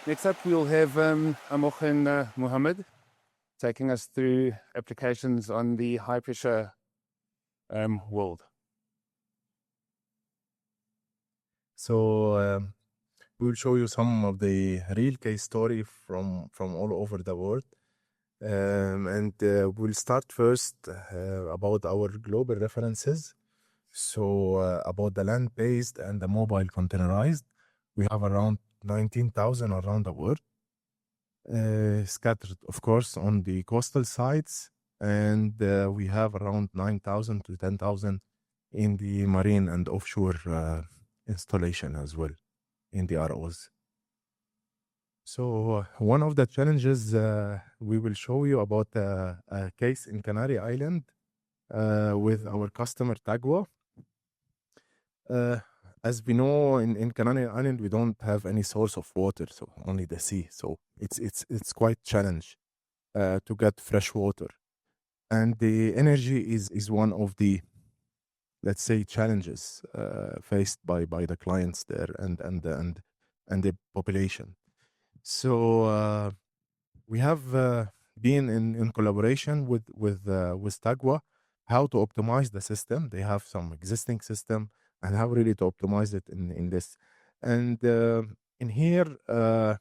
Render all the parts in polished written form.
Next up, we'll have Amochen Mohammed taking us through applications on the high pressure world. So we'll show you some of the real case story from all over the world. And we'll start first about our global references. So about the land-based and the mobile containerized, we have around 19,000 around the world, scattered, of course, on the coastal sites. And we have around 9,000 to 10,000 in the marine and offshore installation as well in the ROs. So one of the challenges we will show you about a case in Canary Island with our customer Tagua. As we know, in Canary Island, we don't have any source of water, so only the sea. So it's quite challenge to get fresh water, and the energy is one of the, let's say, challenges faced by the clients there and the population. So we have been in collaboration with Tagua, how to optimize the system. They have some existing system and how really to optimize it in this. And in here, on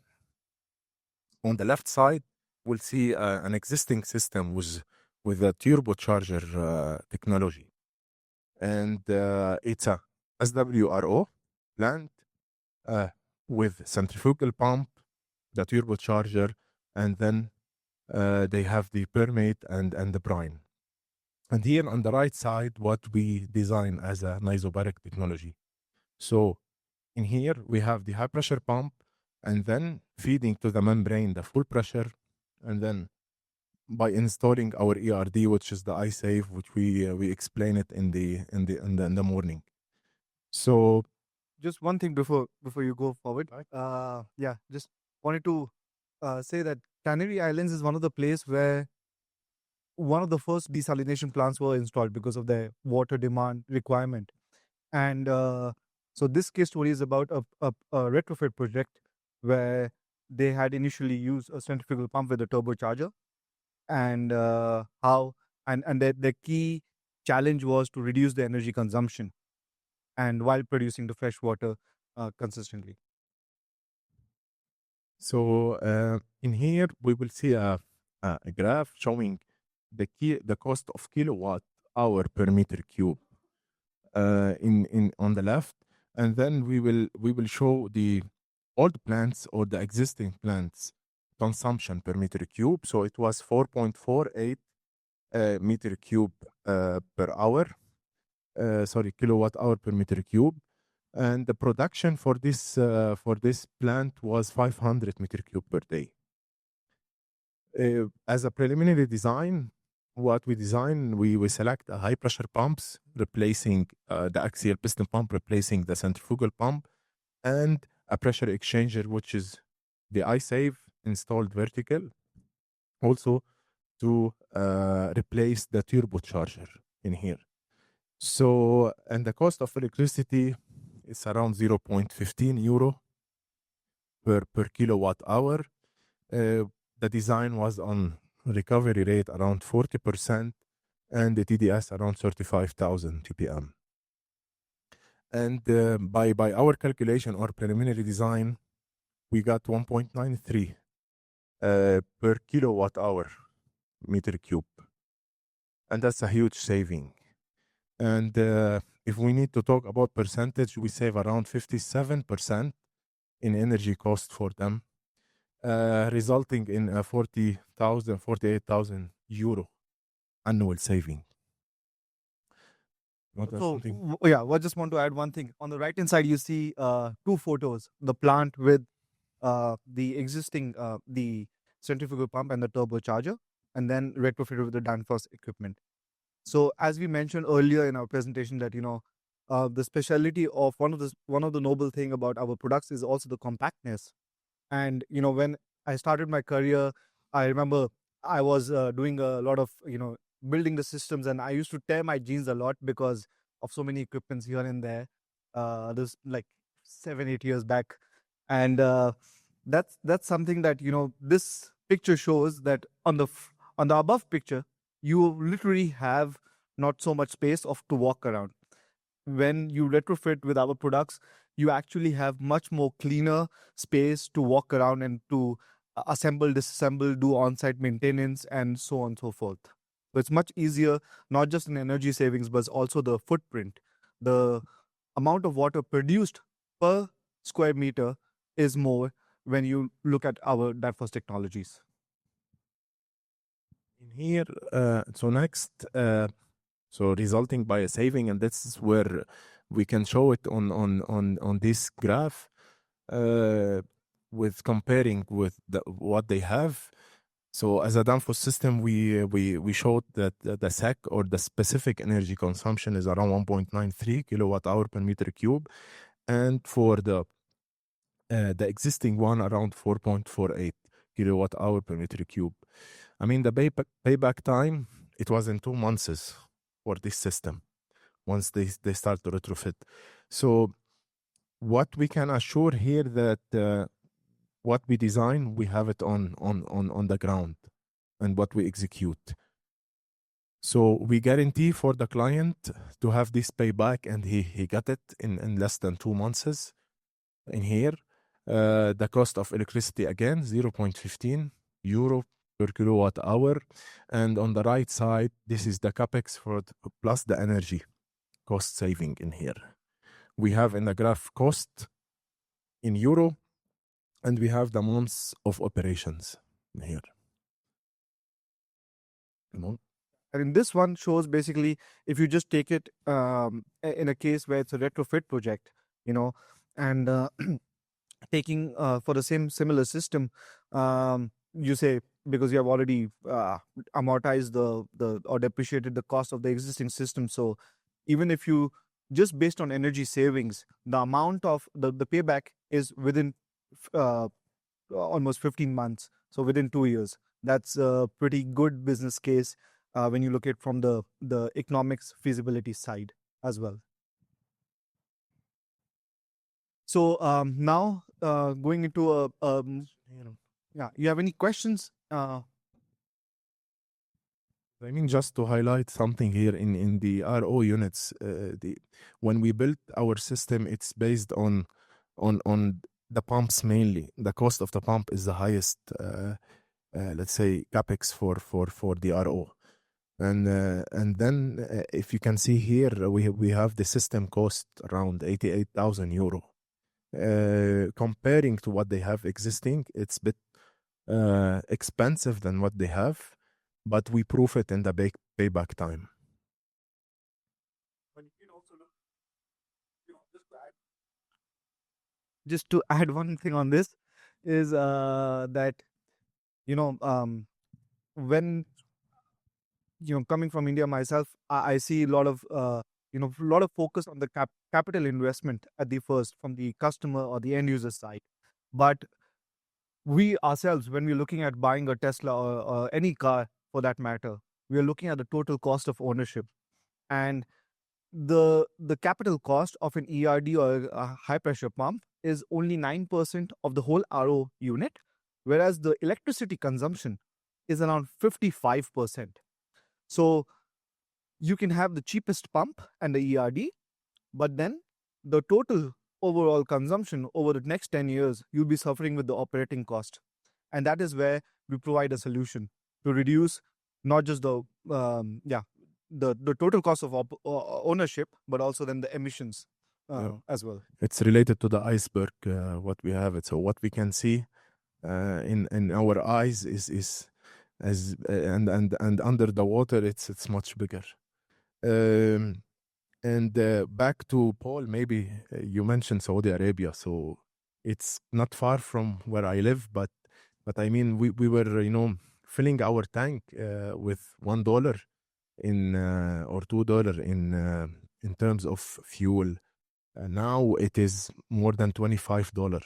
the left side, we'll see an existing system with a turbocharger technology. And it's a SWRO plant with centrifugal pump, the turbocharger, and then they have the permeate and the brine. And here on the right side, what we design as an isobaric technology. So in here, we have the high pressure pump and then feeding to the membrane the full pressure. And then by installing our ERD, which is the iSafe, which we explain it in the morning. So just one thing before you go forward. Yeah, just wanted to say that Canary Islands is one of the place where one of the first desalination plants were installed because of the water demand requirement. And so this case story is about a retrofit project where they had initially used a centrifugal pump with a turbocharger, and how and the key challenge was to reduce the energy consumption and while producing the fresh water consistently. So in here we will see a graph showing the cost of kilowatt hour per meter cube in on the left, and then we will show the old plants or the existing plants consumption per meter cube. So it was 4.48 meter cube per hour. Sorry, kilowatt hour per meter cube. And the production for this plant was 500 meter cube per day. As a preliminary design, what we design, we select a high pressure pumps replacing the axial piston pump, replacing the centrifugal pump, and a pressure exchanger, which is the iSafe installed vertical, also to replace the turbocharger in here. So, and the cost of electricity is around 0.15 euro per kilowatt hour. The design was on recovery rate around 40% and the TDS around 35,000 TPM. And by our calculation or preliminary design, we got 1.93 per kilowatt hour meter cube. And that's a huge saving. And if we need to talk about percentage, we save around 57% in energy cost for them, resulting in a 48,000 euro annual saving. So, yeah, I just want to add one thing. On the right hand side, you see two photos: the plant with the existing the centrifugal pump and the turbocharger, and then retrofitted with the Danfoss equipment. So, as we mentioned earlier in our presentation, that the specialty of one of the noble thing about our products is also the compactness. And when I started my career, I remember I was doing a lot of building the systems, and I used to tear my jeans a lot because of so many equipments here and there. This like 7-8 years back, and that's something that this picture shows, that on the above picture you literally have not so much space to walk around. When you retrofit with our products, you actually have much more cleaner space to walk around and to assemble, disassemble, do on-site maintenance, and so on and so forth. So it's much easier, not just in energy savings, but also the footprint. The amount of water produced per square meter is more when you look at our Danfoss technologies. In here, so next, so resulting by a saving, and this is where we can show it on this graph, with comparing with what they have. So as a Danfoss system, we showed that the SEC, or the specific energy consumption, is around 1.93 kilowatt hour per meter cube, and for the existing one, around 4.48 kilowatt hour per meter cube. I mean, the payback time, it was in 2 months for this system once they start to retrofit. So what we can assure here, that what we design, we have it on the ground, and what we execute. So we guarantee for the client to have this payback, and he got it in less than 2 months. In here, the cost of electricity, again, 0.15 euro per kilowatt hour. And on the right side, this is the capex plus the energy cost saving in here. We have in the graph cost in euro, and we have the months of operations in here. And in this one shows, basically, if you just take it in a case where it's a retrofit project, and taking for the similar system, you say, because you have already amortized or depreciated the cost of the existing system. So even if you just based on energy savings, the amount of the payback is within almost 15 months. So within 2 years, that's a pretty good business case when you look at from the economics feasibility side as well. So now going into you have any questions? I mean, just to highlight something here in the RO units, when we built our system, it's based on the pumps mainly. The cost of the pump is the highest, let's say, capex for the RO. And then if you can see here, we have the system cost around 88,000 euro. Comparing to what they have existing, it's a bit expensive than what they have, but we prove it in the payback time. But you can also look, just to add one thing on this is that when coming from India myself, I see a lot of focus on the capital investment at the first from the customer or the end user side. But we ourselves, when we're looking at buying a Tesla or any car for that matter, we are looking at the total cost of ownership. And the capital cost of an ERD or a high pressure pump is only 9% of the whole RO unit, whereas the electricity consumption is around 55%. So you can have the cheapest pump and the ERD, but then the total overall consumption over the next 10 years, you'll be suffering with the operating cost. And that is where we provide a solution to reduce not just the total cost of ownership, but also then the emissions as well. It's related to the iceberg, what we have it. So what we can see in our eyes is and under the water, it's much bigger. And back to Paul, maybe you mentioned Saudi Arabia, so it's not far from where I live, but I mean, we were filling our tank with $1 or $2 in terms of fuel. Now it is more than $25.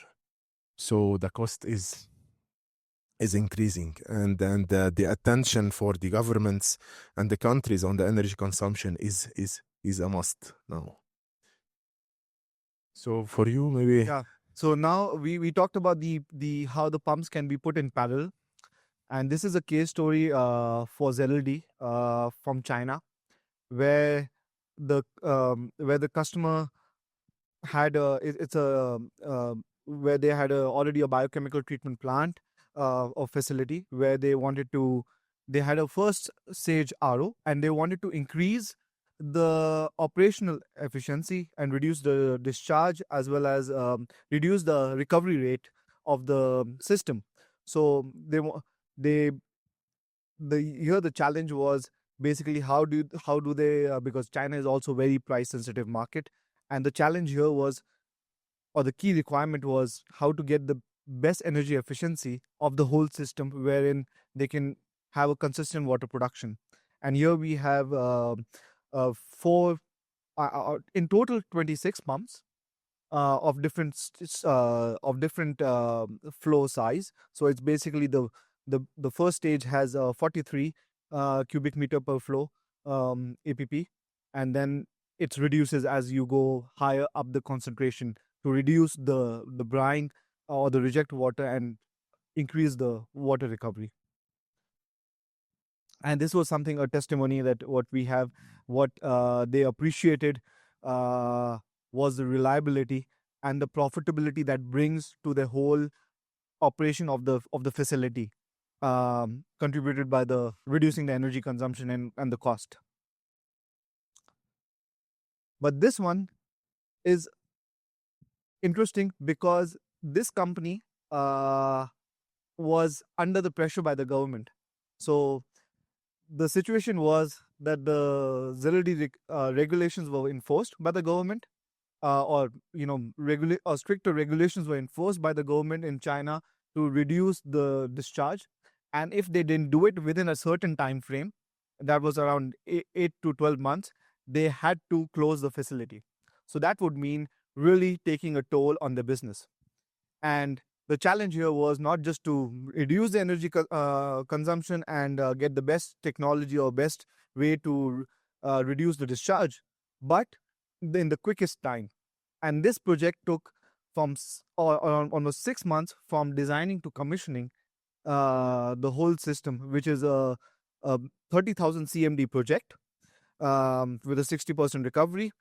So the cost is increasing, and the attention for the governments and the countries on the energy consumption is a must now. So for you, maybe So now we talked about the how the pumps can be put in parallel, and this is a case story for ZLD from China, where the customer had it's a where they had already a biochemical treatment plant or facility where they had a first stage RO, and they wanted to increase the operational efficiency and reduce the discharge, as well as reduce the recovery rate of the system. So they the challenge was basically how do they because China is also very price sensitive market, and the challenge here was, or the key requirement was, how to get the best energy efficiency of the whole system, wherein they can have a consistent water production. And here we have four in total 26 pumps of different flow size. So it's basically the first stage has 43 cubic meter per flow APP, and then it reduces as you go higher up the concentration to reduce the brine or the reject water and increase the water recovery. And this was something, a testimony that what we have, what they appreciated was the reliability and the profitability that brings to the whole operation of the facility, contributed by the reducing the energy consumption and the cost. But this one is interesting because this company was under the pressure by the government. So the situation was that the ZLD regulations were enforced by the government, or stricter regulations were enforced by the government in China to reduce the discharge, and if they didn't do it within a certain time frame, that was around 8 to 12 months, they had to close the facility. So that would mean really taking a toll on the business. And the challenge here was not just to reduce the energy consumption and get the best technology or best way to reduce the discharge, but in the quickest time. And this project took from almost 6 months from designing to commissioning the whole system, which is a 30,000 CMD project with a 60% recovery,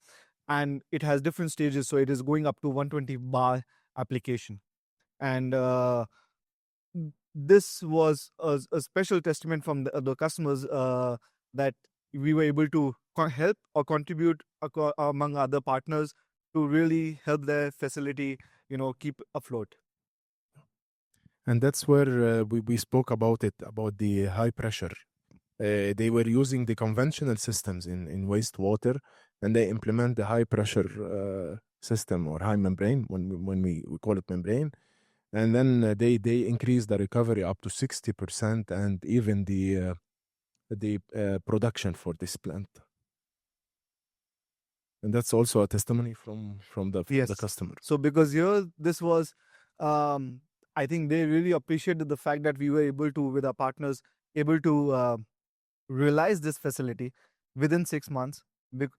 and it has different stages. So it is going up to 120 bar application. And this was a special testament from the customers that we were able to help or contribute among other partners to really help their facility, keep afloat. And that's where we spoke about it, about the high pressure. They were using the conventional systems in wastewater, and they implement the high pressure system, or high membrane, when we call it membrane. And then they increase the recovery up to 60%, and even the production for this plant. And that's also a testimony from the customer. So because here this was, I think they really appreciated the fact that we were able to, with our partners, able to realize this facility within 6 months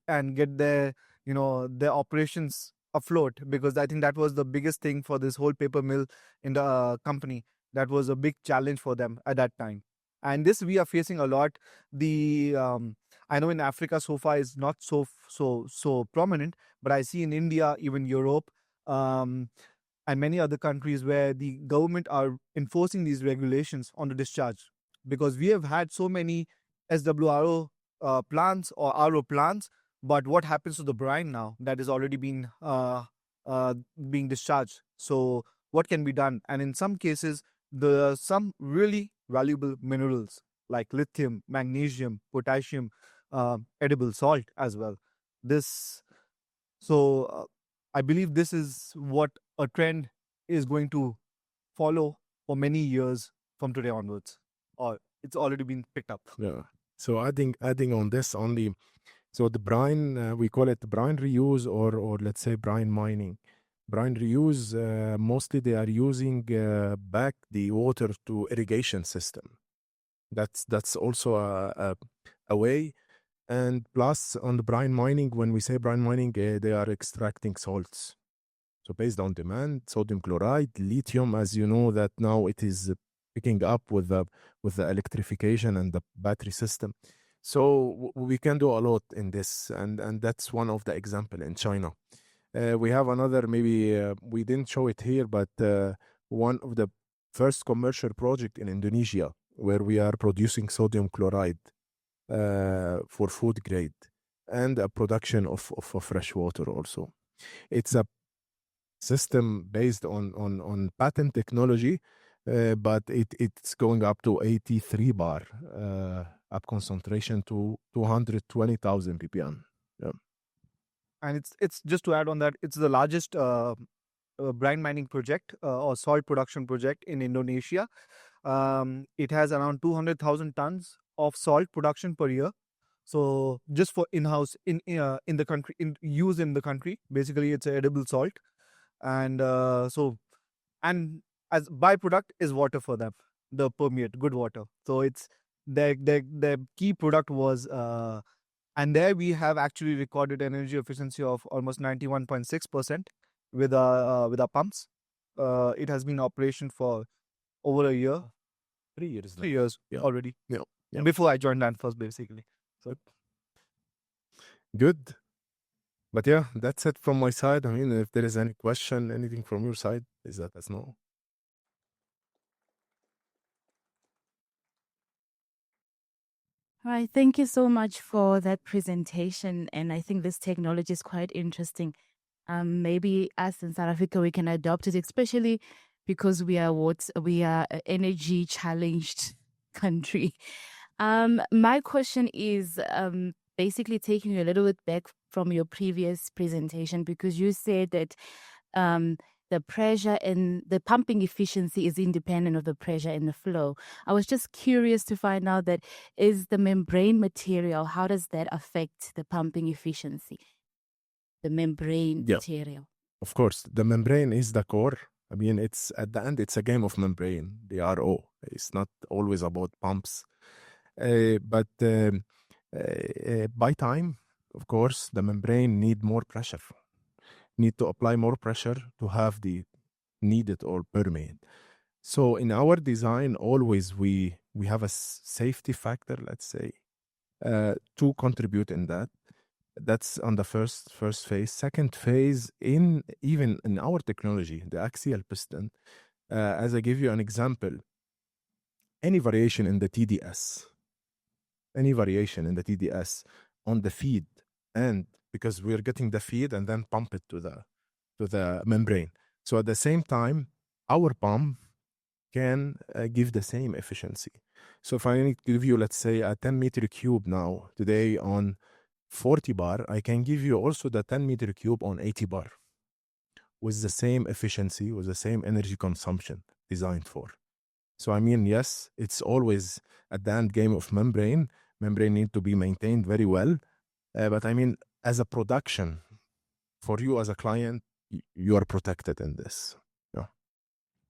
and get their operations afloat, because I think that was the biggest thing for this whole paper mill in the company. That was a big challenge for them at that time. And this we are facing a lot. I know in Africa so far is not so prominent, but I see in India, even Europe, and many other countries where the government are enforcing these regulations on the discharge, because we have had so many SWRO plants or RO plants, but what happens to the brine now that is already being discharged? So what can be done? And in some cases, there are some really valuable minerals like lithium, magnesium, potassium, edible salt as well. I believe this is what a trend is going to follow for many years from today onwards, or it's already been picked up. Yeah. So adding on this only, so the brine, we call it brine reuse, or let's say brine mining. Brine reuse, mostly they are using back the water to irrigation system. That's also a way. And plus on the brine mining, when we say brine mining, they are extracting salts. So based on demand, sodium chloride, lithium, as you know, that now it is picking up with the electrification and the battery system. So we can do a lot in this, and that's one of the example in China. We have another, maybe we didn't show it here, but one of the first commercial project in Indonesia where we are producing sodium chloride for food grade and a production of fresh water also. It's a system based on patent technology, but it's going up to 83 bar up concentration to 220,000 ppm. Yeah. And it's just to add on that, it's the largest brine mining project or salt production project in Indonesia. It has around 200,000 tons of salt production per year. So just for in-house in the country, use in the country. Basically, it's an edible salt, and and as byproduct is water for them, the permeate, good water. So it's their key product was. And there we have actually recorded energy efficiency of almost 91.6% with our pumps. It has been in operation for over a year. 3 years. 3 years Yeah. already. Yeah. Yeah. Before I joined Danfoss, basically. So Good. But yeah, that's it from my side. I mean, if there is any question, anything from your side, please let us know. Right, thank you so much for that presentation. And I think this technology is quite interesting. Maybe us in South Africa, we can adopt it, especially because we are an energy challenged country. My question is basically taking you a little bit back from your previous presentation, because you said that the pressure and the pumping efficiency is independent of the pressure and the flow. I was just curious to find out that is the membrane material, how does that affect the pumping efficiency? The membrane Yeah. material. Of course, the membrane is the core. I mean, it's at the end, it's a game of membrane, the RO. It's not always about pumps. But by time, of course, the membrane need more pressure. Need to apply more pressure to have the needed or permeate. So in our design, always we have a safety factor, let's say, to contribute in that. That's on the first phase. Second phase, even in our technology, the axial piston, as I give you an example, any variation in the TDS on the feed, and because we're getting the feed and then pump it to the membrane. So at the same time, our pump can give the same efficiency. So if I need to give you, let's say, a 10 meter cube now, today on 40 bar, I can give you also the 10 meter cube on 80 bar with the same efficiency, with the same energy consumption designed for. So I mean, yes, it's always a damn game of membrane. Membrane need to be maintained very well. But I mean, as a production, for you as a client, you are protected in this. Yeah.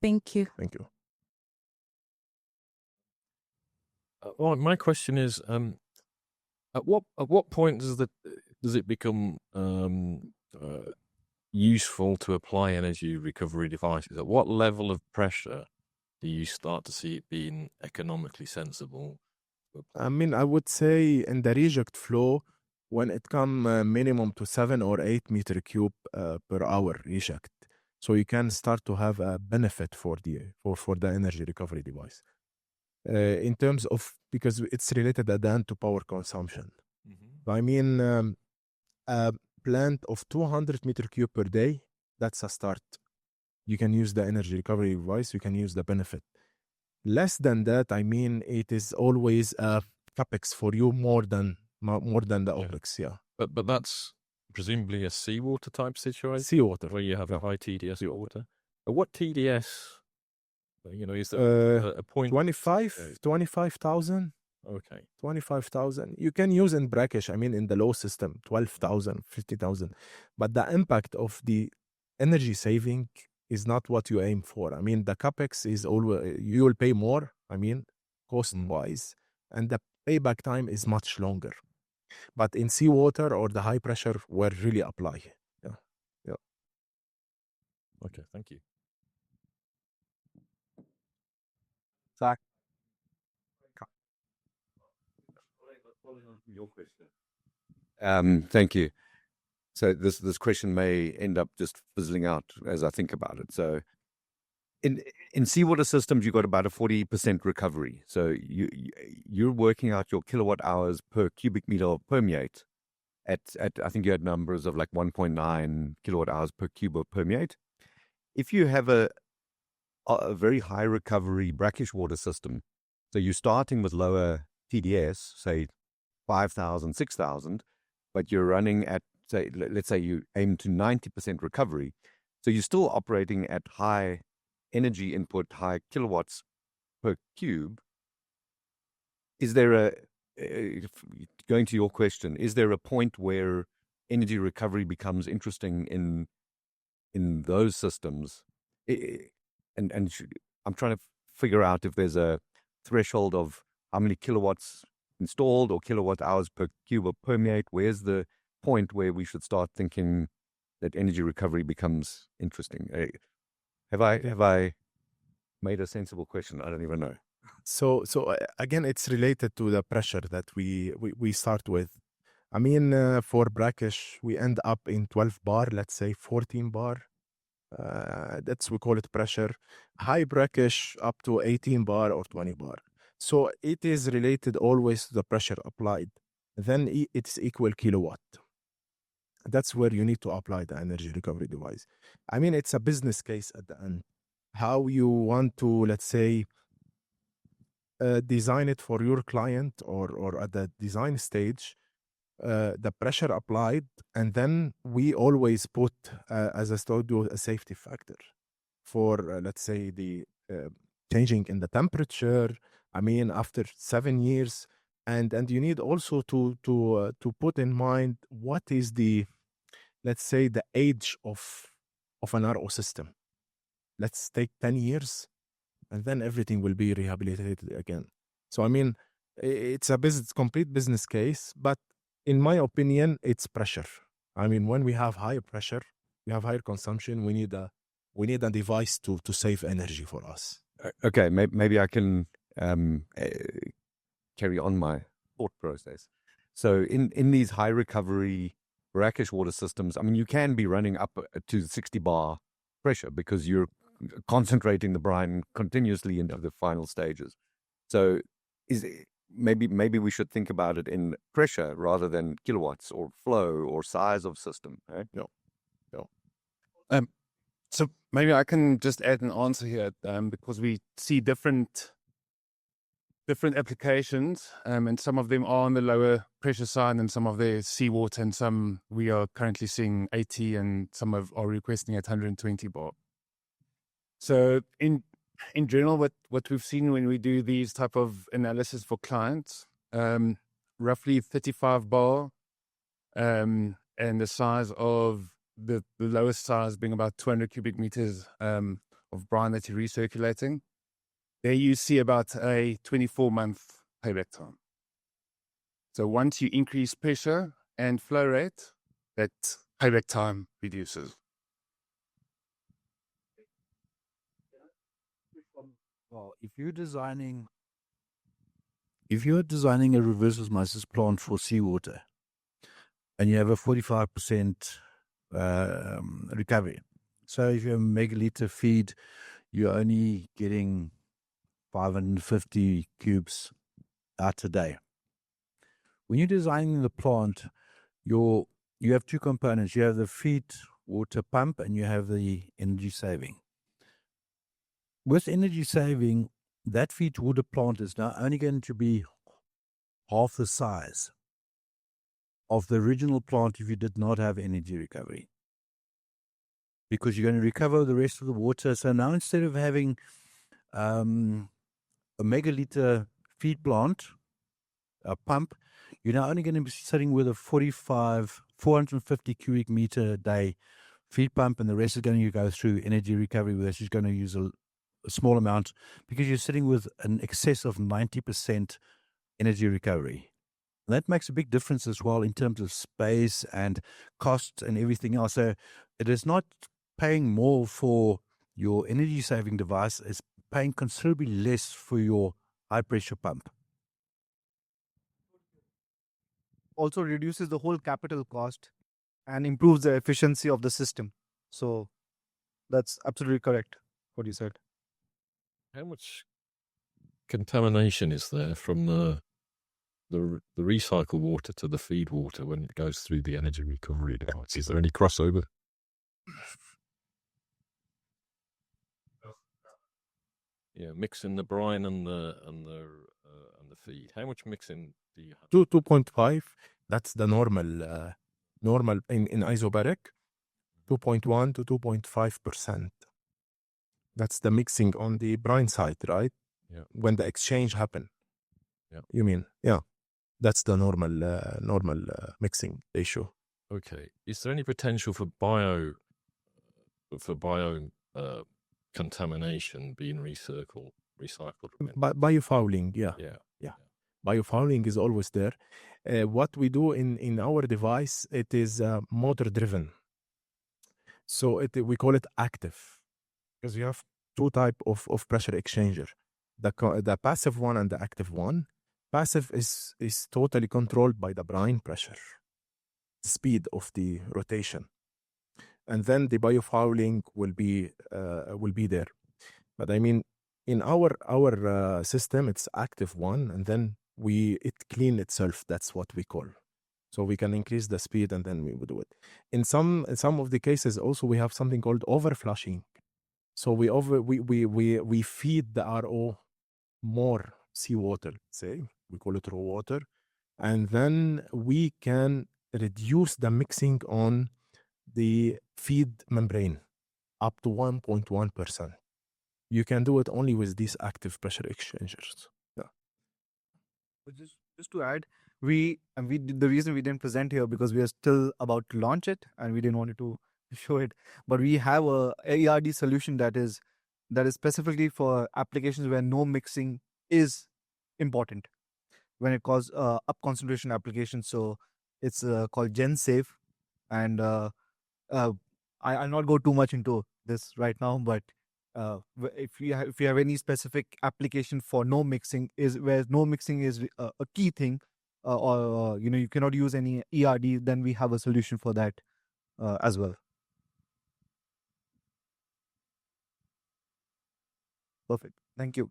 Thank you. Thank you. Well, my question is, at what point does it become useful to apply energy recovery devices? At what level of pressure do you start to see it being economically sensible? I mean, I would say in the reject flow, when it come minimum to 7 or 8 meter cube per hour reject, so you can start to have a benefit for the energy recovery device. In terms of, because it's related at the end to power consumption. Mm-hmm. I mean, a plant of 200 meter cube per day, that's a start. You can use the energy recovery device, you can use the benefit. Less than that, I mean, it is always a capex for you more than the OpEx, yeah. But that's presumably a seawater type situation? Seawater. Where you have a high TDS water. What TDS, is there a point? 25,000. Okay. 25,000. You can use in brackish, I mean, in the low system, 12,000, 50,000. But the impact of the energy saving is not what you aim for. I mean, the capex is always, you will pay more, I mean, cost-wise, and the payback time is much longer. But in seawater or the high pressure, where really apply. Yeah. Okay, thank you. Zach. Your question. Thank you. So this question may end up just fizzling out as I think about it. So in seawater systems, you've got about a 40% recovery. So you're working out your kilowatt hours per cubic meter of permeate at I think you had numbers of like 1.9 kilowatt hours per cube of permeate. If you have a very high recovery brackish water system, so you're starting with lower TDS, say 5,000, 6,000, but you're running at, say, let's say you aim to 90% recovery. So you're still operating at high energy input, high kilowatts per cube. Is there going to your question, is there a point where energy recovery becomes interesting in those systems? And I'm trying to figure out if there's a threshold of how many kilowatts installed or kilowatt hours per cube of permeate. Where's the point where we should start thinking that energy recovery becomes interesting? Have I made a sensible question? I don't even know. So again, it's related to the pressure that we start with. I mean, for brackish, we end up in 12 bar, let's say 14 bar. We call it pressure. High brackish up to 18 bar or 20 bar. So it is related always to the pressure applied. Then it's equal kilowatt. That's where you need to apply the energy recovery device. I mean, it's a business case at the end. How you want to, let's say, design it for your client or at the design stage, the pressure applied, and then we always put, as I told you, a safety factor for, let's say, the changing in the temperature. I mean, after 7 years, and you need also to put in mind what is the, let's say, the age of an RO system. Let's take 10 years, and then everything will be rehabilitated again. So I mean, it's a complete business case, but in my opinion, it's pressure. I mean, when we have higher pressure, we have higher consumption. We need a device to save energy for us. Okay, maybe I can carry on my thought process. So in these high recovery brackish water systems, I mean, you can be running up to 60 bar pressure because you're concentrating the brine continuously into the final stages. So maybe we should think about it in pressure rather than kilowatts or flow or size of system. Right? No. So maybe I can just add an answer here, because we see different applications, and some of them are on the lower pressure side, and some of the seawater, and some we are currently seeing 80, and some are requesting at 120 bar. So in general, what we've seen when we do these type of analysis for clients, roughly 35 bar, and the size of the lowest size being about 200 cubic meters of brine that you're recirculating. There you see about a 24-month payback time. So once you increase pressure and flow rate, that payback time reduces. Well, if you're designing a reverse osmosis plant for seawater, and you have a 45% recovery, so if you have a megaliter feed, you're only getting 550 cubes out a day. When you're designing the plant, you have two components. You have the feed water pump, and you have the energy saving. With energy saving, that feed water plant is now only going to be half the size of the original plant if you did not have energy recovery, because you're going to recover the rest of the water. So now instead of having a megaliter feed plant, a pump, you're now only going to be sitting with a 450 cubic meter a day feed pump, and the rest is going to go through energy recovery, which is going to use a small amount, because you're sitting with an excess of 90% energy recovery. And that makes a big difference as well in terms of space and costs and everything else. So it is not paying more for your energy saving device is paying considerably less for your high pressure pump. Also reduces the whole capital cost and improves the efficiency of the system. So that's absolutely correct what you said. How much contamination is there from the recycled water to the feed water when it goes through the energy recovery device? Is there any crossover? Yeah, mixing the brine and the feed. How much mixing do you have? 2.5. That's the normal in isobaric. 2.1 to 2.5%. That's the mixing on the brine side, right? Yeah. When the exchange happen. Yeah. You mean? Yeah. That's the normal mixing ratio. Okay. Is there any potential for bio contamination being recycled? Biofouling, yeah. Yeah. Biofouling is always there. What we do in our device, it is motor driven. So we call it active, because you have two type of pressure exchanger, the passive one and the active one. Passive is totally controlled by the brine pressure, speed of the rotation, and then the biofouling will be there. But I mean, in our system, it's active one, and then it clean itself. That's what we call. So we can increase the speed, and then we would do it. In some of the cases, also we have something called overflushing. So we feed the RO more seawater, say we call it raw water, and then we can reduce the mixing on the feed membrane up to 1.1%. You can do it only with these active pressure exchangers. Yeah. But just to add, we the reason we didn't present here because we are still about to launch it and we didn't want to show it. But we have a ERD solution that is specifically for applications where no mixing is important when it calls up concentration applications. So it's called GenSafe, and I'll not go too much into this right now, but if you have any specific application for no mixing, is where no mixing is a key thing, or you cannot use any ERD, then we have a solution for that as well. Perfect. Thank you.